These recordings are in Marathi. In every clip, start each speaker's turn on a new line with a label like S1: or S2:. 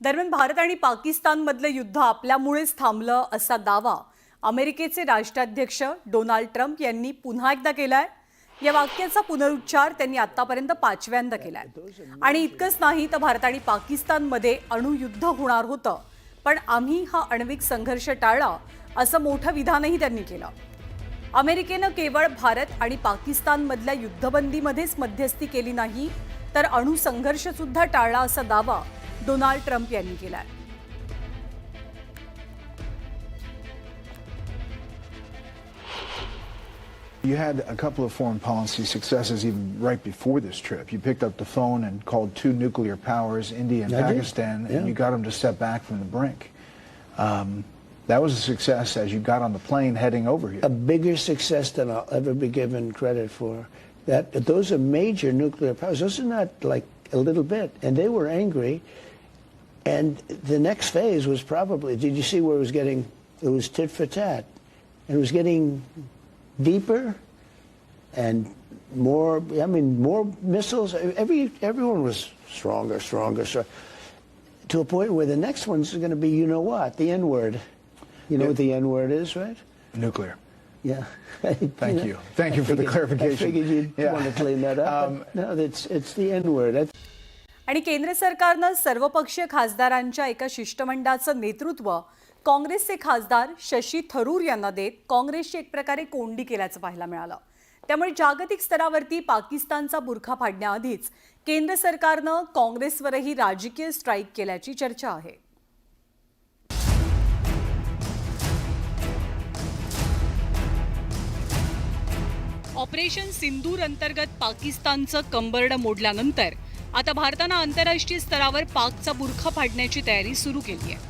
S1: दरम्यान भारत आणि पाकिस्तानमधलं युद्ध आपल्यामुळेच थांबलं असा दावा अमेरिकेचे राष्ट्राध्यक्ष डोनाल्ड ट्रम्प यांनी पुन्हा एकदा केलाय। या वाक्याचा पुनरुच्चार त्यांनी आतापर्यंत 5व्यांदा केलाय। आणि इतकंच नाही तर भारत आणि पाकिस्तानमध्ये अणुयुद्ध होणार होतं, पण आम्ही हा आण्विक संघर्ष टाळला असं मोठं विधानही त्यांनी केलं। अमेरिकेनं केवळ भारत आणि पाकिस्तानमधल्या युद्धबंदीमध्येच मध्यस्थी केली नाही, तर अणुसंघर्ष सुद्धा टाळला असा दावा डोनाल्ड ट्रम्प यांनी केलाय।
S2: You had a couple of foreign policy successes even right before this trip. You picked up the phone and called two nuclear powers, India and Pakistan, and you got them to step back from the brink. That was a success as you got on the plane heading over here.
S3: A bigger success than I'll ever be given credit for. Those are major nuclear powers. Those are not like a little bit. And they were angry. And the next phase was probably, did you see where it was getting, it was tit for tat. And it was getting deeper and more, I mean, more missiles. Everyone was stronger, to a point where the next one's going to be, you know what, the N-word. You know what the N-word is, right?
S2: Nuclear.
S3: Yeah.
S2: Thank you. Thank you for the clarification.
S3: I figured you'd want to clean that up. No, it's the N-word.
S1: आणि केंद्र सरकारनं सर्वपक्षीय खासदारांच्या एका शिष्टमंडळाचं नेतृत्व काँग्रेसचे खासदार शशी थरूर यांना देत काँग्रेसची एक प्रकारे कोंडी केल्याचं पाहायला मिळालं। त्यामुळे जागतिक स्तरावरती पाकिस्तानचा बुरखा फाडण्याआधीच केंद्र सरकारनं काँग्रेसवरही राजकीय स्ट्राईक केल्याची चर्चा आहे। ऑपरेशन सिंदूर अंतर्गत पाकिस्तानचं कंबरडं मोडल्यानंतर आता भारतानं आंतरराष्ट्रीय स्तरावर पाकचा बुरखा फाडण्याची तयारी सुरू केली आहे।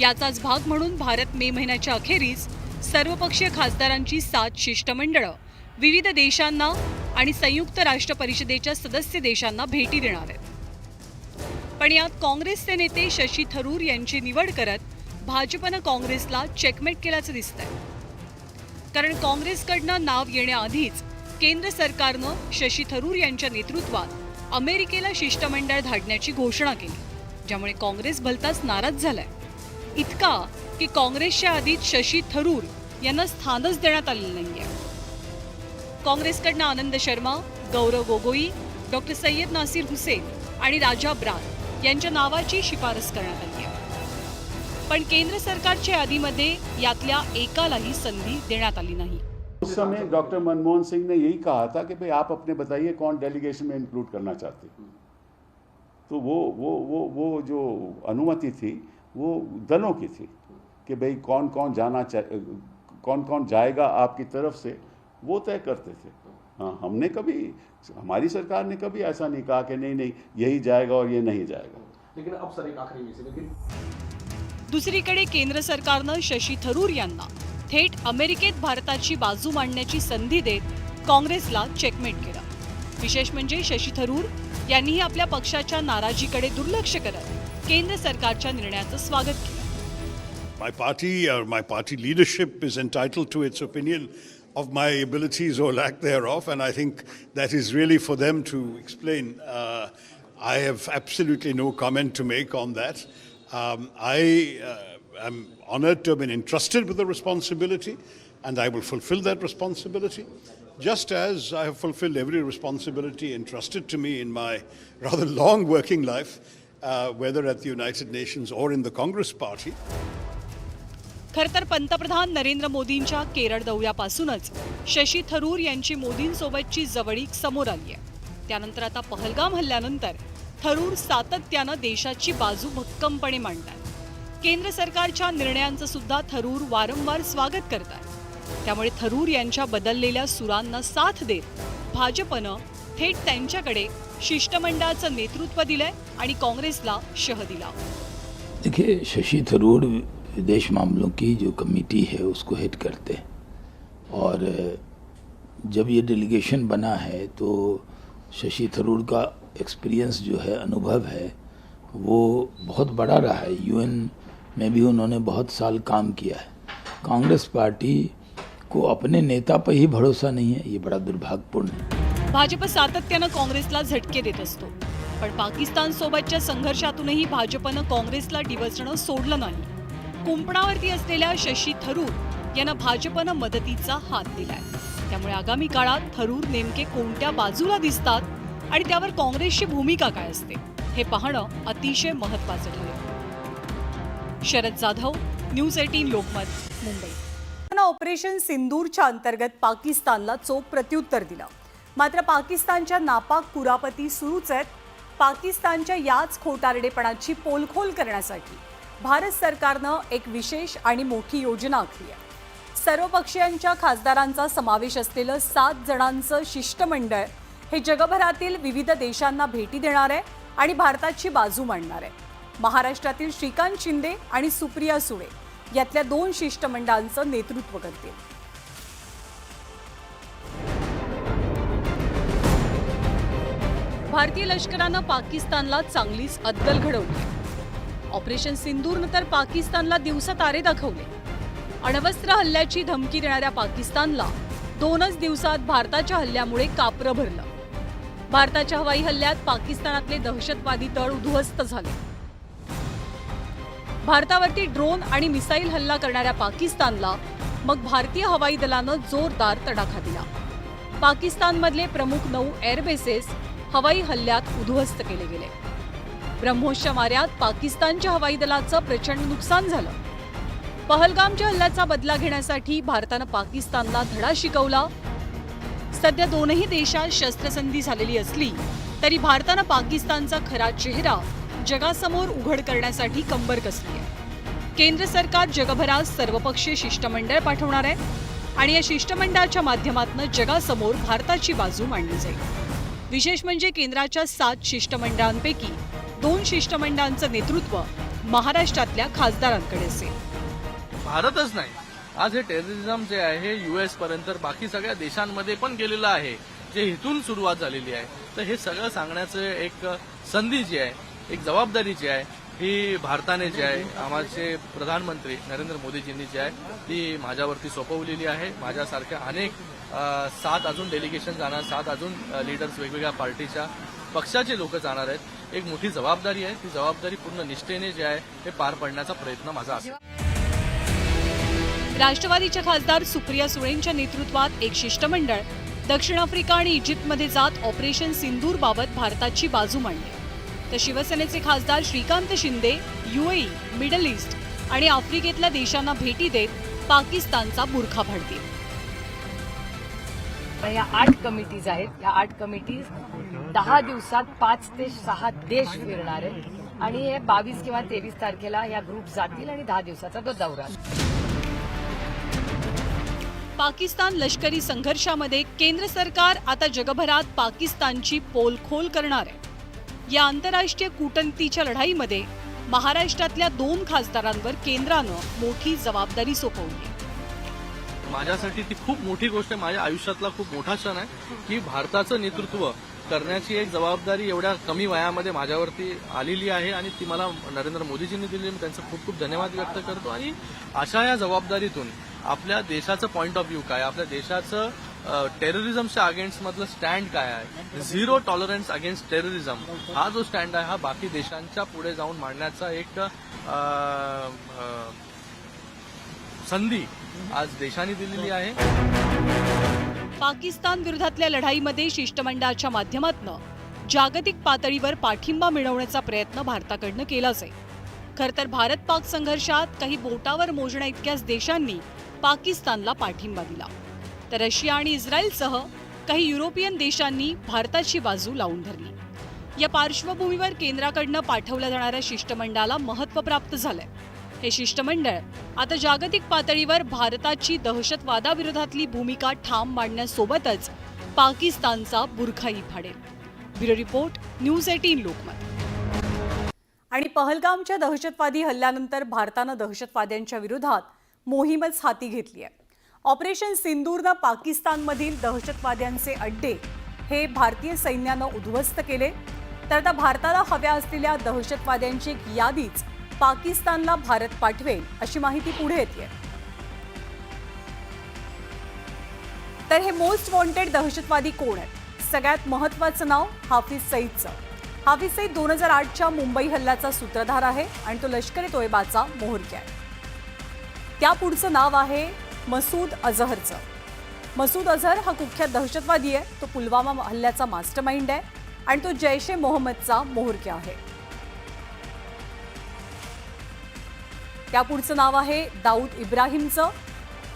S1: याचाच भाग म्हणून भारत मे महिन्याच्या अखेरीस सर्वपक्षीय खासदारांची 7 शिष्टमंडळं विविध देशांना आणि संयुक्त राष्ट्र परिषदेच्या सदस्य देशांना भेटी देणार आहेत। पण यात काँग्रेसचे नेते शशी थरूर यांची निवड करत भाजपनं काँग्रेसला चेकमेट केल्याचं दिसतंय। कारण काँग्रेसकडनं नाव येण्याआधीच केंद्र सरकारनं शशी थरूर यांच्या नेतृत्वात अमेरिकेला शिष्टमंडळ धाडण्याची घोषणा केली, ज्यामुळे काँग्रेस भलताच नाराज झालाय। इतका की काँग्रेसच्या आधीच शशी थरूर यांना स्थानच देण्यात आलेलं नाहीये। काँग्रेसकडनं आनंद शर्मा, गौरव गोगोई, डॉक्टर सय्यद नासिर हुसेन आणि राजा ब्रार यांच्या नावाची शिफारस करण्यात आली आहे। पण केंद्र सरकारच्या यादीमध्ये यातल्या एकालाही संधी देण्यात आली नाही।
S4: उस समय डॉक्टर मनमोहन सिंह ने यही कहा था कि भाई आप अपने बताइए कौन डेलीगेशन में इंक्लूड करना चाहते हैं। तो वो जो अनुमति थी वो दलों की थी कि भाई कौन कौन जाएगा आपकी तरफ से, वो तय करते थे। हाँ, हमने कभी, हमारी सरकार ने कभी ऐसा नहीं कहा कि नहीं यही जाएगा और ये नहीं जाएगा।
S5: लेकिन अब सर एक आखिरी में से, लेकिन
S1: दुसरीकडे केंद्र सरकारनं शशी थरूर यांना थेट अमेरिकेत भारताची बाजू मांडण्याची संधी देत काँग्रेसला चेकमेट केलं। विशेष म्हणजे शशी थरूर यांनीही आपल्या पक्षाच्या नाराजीकडे दुर्लक्ष करत केंद्र सरकारच्या निर्णयाचं स्वागत केलं।
S6: My party leadership is entitled to its opinion of my abilities or lack thereof, and I think that is really for them to explain. I have absolutely no comment to make on that. I'm honored to have been entrusted with the responsibility, and I will fulfill that responsibility, just as I have fulfilled every responsibility entrusted to me in my rather long working life, whether at the United Nations or in the Congress Party.
S1: खरं तर पंतप्रधान नरेंद्र मोदींच्या केरळ दौऱ्यापासूनच शशी थरूर यांची मोदींसोबतची जवळीक समोर आली आहे। त्यानंतर आता पहलगाम हल्ल्यानंतर थरूर सातत्यानं देशाची बाजू भक्कमपणे मांडतात। केंद्र सरकारच्या निर्णयांचं सुद्धा थरूर वारंवार स्वागत करतात। त्यामुळे थरूर यांच्या बदललेल्या सुरांना साथ देत भाजपनं थेट त्यांच्याकडे शिष्टमंडळाचं नेतृत्व दिलंय आणि काँग्रेसला शह दिला।
S7: देखिए, शशी थरूर विदेश मामलों की जो कमेटी है उसको हेड करते हैं, और जब ये डेलीगेशन बना है तो शशी थरूर का एक्सपीरियंस जो है, अनुभव है, वो बहुत बड़ा रहा है। यूएन में भी उन्होंने बहुत साल काम किया है। कांग्रेस पार्टी को अपने नेता पर ही भरोसा नहीं है, ये बड़ा दुर्भाग्यपूर्ण है।
S1: भाजप सातत्यानं काँग्रेसला झटके देत असतो। पण पाकिस्तान सोबतच्या संघर्षातूनही भाजपनं काँग्रेसला डिवचणं सोडलं नाही. कुंपणावरती असलेल्या शशी थरूर यांना भाजपनं मदतीचा हात दिलाय. त्यामुळे आगामी काळात थरूर नेमके कोणत्या बाजूला दिसतात आणि त्यावर काँग्रेसची भूमिका काय असते हे पाहणं अतिशय महत्त्वाचं ठरेल. शरद जाधव, न्यूज 18 लोकमत, मुंबई. ऑपरेशन सिंदूरच्या अंतर्गत पाकिस्तानला चोख प्रत्युत्तर दिलं. मात्र पाकिस्तानच्या नापाक कुरापती सुरूच आहेत. पाकिस्तानच्या याच खोटारडेपणाची पोलखोल करण्यासाठी भारत सरकारनं एक विशेष आणि मोठी योजना आखली आहे. सर्वपक्षीयांच्या खासदारांचा समावेश असलेलं 7 जणांचं शिष्टमंडळ हे जगभरातील विविध देशांना भेटी देणार आहे आणि भारताची बाजू मांडणार आहे. महाराष्ट्रातील श्रीकांत शिंदे आणि सुप्रिया सुळे यातल्या 2 शिष्टमंडळांचं नेतृत्व करतील. भारतीय लष्करानं पाकिस्तानला चांगलीच अद्दल घडवली. ऑपरेशन सिंदूरनंतर पाकिस्तानला दिवसातारे दाखवले. अण्वस्त्र हल्ल्याची धमकी देणाऱ्या पाकिस्तानला 2च दिवसात भारताच्या हल्ल्यामुळे कापरं भरलं. भारताच्या हवाई हल्ल्यात पाकिस्तानातले दहशतवादी तळ उद्ध्वस्त झाले. भारतावरती ड्रोन आणि मिसाईल हल्ला करणाऱ्या पाकिस्तानला मग भारतीय हवाई दलानं जोरदार तडाखा दिला. पाकिस्तानमधले प्रमुख 9 एअरबेसेस हवाई हल्ल्यात उद्ध्वस्त केले गेले. ब्रह्मोसच्या माऱ्यात पाकिस्तानच्या हवाई दलाचं प्रचंड नुकसान झालं. पहलगामच्या हल्ल्याचा बदला घेण्यासाठी भारतानं पाकिस्तानला धडा शिकवला. सध्या दोनही देशात शस्त्रसंधी झालेली असली तरी भारतानं पाकिस्तानचा खरा चेहरा जगासमोर उघड करण्यासाठी कंबर कसली आहे. केंद्र सरकार जगभरात सर्वपक्षीय शिष्टमंडळ पाठवणार आहे आणि या शिष्टमंडळाच्या माध्यमातून जगासमोर भारताची बाजू मांडली जाईल. विशेष म्हणजे केंद्राच्या 7 शिष्टमंडळांपैकी 2 शिष्टमंडळांचं नेतृत्व महाराष्ट्रातल्या खासदारांकडे असेल.
S8: भारतच नाही, आज हे टेररिझम जे आहे हे US पर्यंत बाकी सगळ्या देशांमध्ये पण गेलेलं आहे, जे इथून सुरुवात झालेली आहे. तर हे सगळं सांगण्याचं एक संधी जी आहे, एक जबाबदारी जी आहे, ही भारताने जी आहे, आमचे प्रधानमंत्री नरेंद्र मोदीजींनी जी आहे ती माझ्यावरती सोपवलेली आहे. माझ्यासारख्या अनेक 7 अजून डेलिगेशन जाणार, 7 अजून लीडर्स वेगवेगळ्या पार्टीच्या पक्षाचे लोक जाणार आहेत. एक मोठी जबाबदारी आहे. ती जबाबदारी पूर्ण निष्ठेने जे आहे हे पार पाडण्याचा प्रयत्न माझा असेल.
S1: राष्ट्रवादीच्या खासदार सुप्रिया सुळेंच्या नेतृत्वात एक शिष्टमंडळ दक्षिण आफ्रिका आणि इजिप्तमध्ये जात ऑपरेशन सिंदूरबाबत भारताची बाजू मांडली. तर शिवसेनेचे खासदार Shrikant Shinde UAE, Middle East आणि आफ्रिकेतल्या देशांना भेटी देत पाकिस्तानचा बुरखा फाडतील.
S9: या 8 कमिटीज आहेत. या 8 कमिटीज 10 दिवसात 5 ते 6 देश फिरणार आहेत आणि हे 22 किंवा 23 तारखेला या ग्रुप जातील आणि 10 दिवसाचा तो दौरा.
S1: पाकिस्तान लष्करी संघर्षामध्ये केंद्र सरकार आता जगभरात पाकिस्तानची पोलखोल करणार आहे. या आंतरराष्ट्रीय कूटनीतीच्या लढाईमध्ये महाराष्ट्रातल्या 2 खासदारांवर केंद्रानं मोठी जबाबदारी सोपवली.
S8: माझ्यासाठी ती खूप मोठी गोष्ट आहे. माझ्या आयुष्यातला खूप मोठा क्षण आहे की भारताचं नेतृत्व करण्याची एक जबाबदारी एवढ्या कमी वयामध्ये माझ्यावरती आलेली आहे आणि ती मला नरेंद्र मोदीजींनी दिली. मी त्यांचा खूप खूप धन्यवाद व्यक्त करतो. आणि अशा या जबाबदारीतून आपल्या देशाचं पॉईंट ऑफ व्ह्यू काय, आपल्या देशाचं टेररिझमच्या अगेन्स्ट मधलं स्टँड काय आहे, 0 टॉलरन्स अगेन्स्ट टेररिझम हा जो स्टँड आहे हा बाकी देशांच्या पुढे जाऊन मांडण्याचा एक संधी आज देशाने दिलेली आहे.
S1: पाकिस्तान विरोधातल्या लढाईमध्ये शिष्टमंडळाच्या माध्यमातून जागतिक पातळीवर पाठिंबा मिळवण्याचा प्रयत्न भारताकडनं केला जाईल. खरं तर भारत पाक संघर्षात काही बोटावर मोजण्या इतक्याच देशांनी पाकिस्तानला पाठिंबा दिला. तर रशिया आणि इस्रायलसह काही युरोपियन देशांनी भारताची बाजू लावून धरली. या पार्श्वभूमीवर केंद्राकडनं पाठवल्या जाणाऱ्या शिष्टमंडळाला महत्त्व प्राप्त झालंय. हे शिष्टमंडळ आता जागतिक पातळीवर भारताची दहशतवादाविरोधातली भूमिका ठाम मांडण्यासोबतच पाकिस्तानचा बुरखाही फाडेल. Bureau report, news 18 Lokmat. आणि पहलगामच्या दहशतवादी हल्ल्यानंतर भारतानं दहशतवाद्यांच्या विरोधात मोहीमच हाती घेतली आहे. ऑपरेशन सिंदूरनं पाकिस्तानमधील दहशतवाद्यांचे अड्डे हे भारतीय सैन्यानं उद्ध्वस्त केले. तर आता भारताला हव्या असलेल्या दहशतवाद्यांची एक यादीच पाकिस्तानला भारत पाठवेल अशी माहिती पुढे येते. तर हे मोस्ट वॉन्टेड दहशतवादी कोण आहेत? सगळ्यात महत्त्वाचं नाव हाफिज सईदचं. हाफिज सईद 2008च्या मुंबई हल्ल्याचा सूत्रधार आहे आणि तो लष्कर ए तोयबाचा म्होरक्या आहे. त्या पुढचं नाव आहे मसूद अझहरचं. मसूद अझहर हा कुख्यात दहशतवादी आहे. तो पुलवामा हल्ल्याचा मास्टरमाइंड आहे आणि तो जैश ए मोहम्मदचा म्होरक्या आहे. त्या पुढचं नाव आहे दाऊद इब्राहिमचं.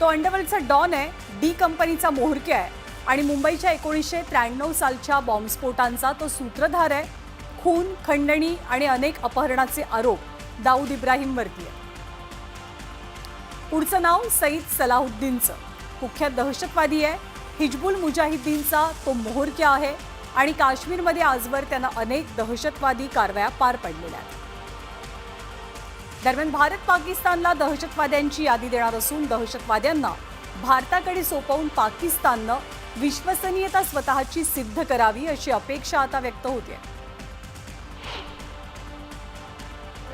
S1: तो अंडरवर्ल्डचा डॉन आहे, डी कंपनीचा म्होरक्या आहे आणि मुंबईच्या 1993 सालच्या बॉम्बस्फोटांचा तो सूत्रधार आहे. खून, खंडणी आणि अनेक अपहरणाचे आरोप दाऊद इब्राहिमवरती आहे. पुढचं नाव सईद सलाहुद्दीनचं. कुख्यात दहशतवादी आहे. हिजबुल मुजाहिद्दीनचा तो म्होरक्या आहे आणि काश्मीरमध्ये आजवर त्यानं अनेक दहशतवादी कारवाया पार पडलेल्या आहेत. दरम्यान भारत पाकिस्तानला दहशतवाद्यांची यादी देणार असून दहशतवाद्यांना भारताकडे सोपवून पाकिस्ताननं विश्वसनीयता स्वतःची सिद्ध करावी अशी अपेक्षा आता व्यक्त होते.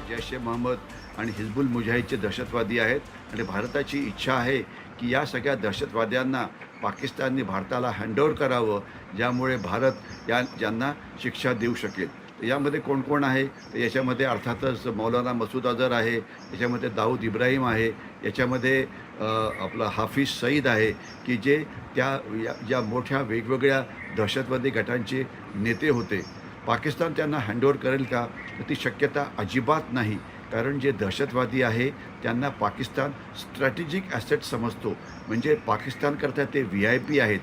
S10: जैश ए मोहम्मद आणि हिजबुल मुजाहिदचे दहशतवादी आहेत आणि भारताची इच्छा आहे की या सगळ्या दहशतवाद्यांना पाकिस्तानने भारताला हँडओव्हर करावं, ज्यामुळे भारत ज्यांना शिक्षा देऊ शकेल. यामध्ये कोण कोण आहे तर याच्यामध्ये अर्थातच मौलाना मसूद अझहर आहे, याच्यामध्ये दाऊद इब्राहिम आहे, याच्यामध्ये आपला हाफिज सईद आहे की जे ज्या मोठ्या वेगवेगळ्या दहशतवादी गटांचे नेते होते. पाकिस्तान त्यांना हँडओव्हर करेल का तर ती शक्यता अजिबात नाही, कारण जे दहशतवादी आहे त्यांना पाकिस्तान स्ट्रॅटेजिक ॲसेट समजतो. म्हणजे पाकिस्तानकरता ते VIP आहेत.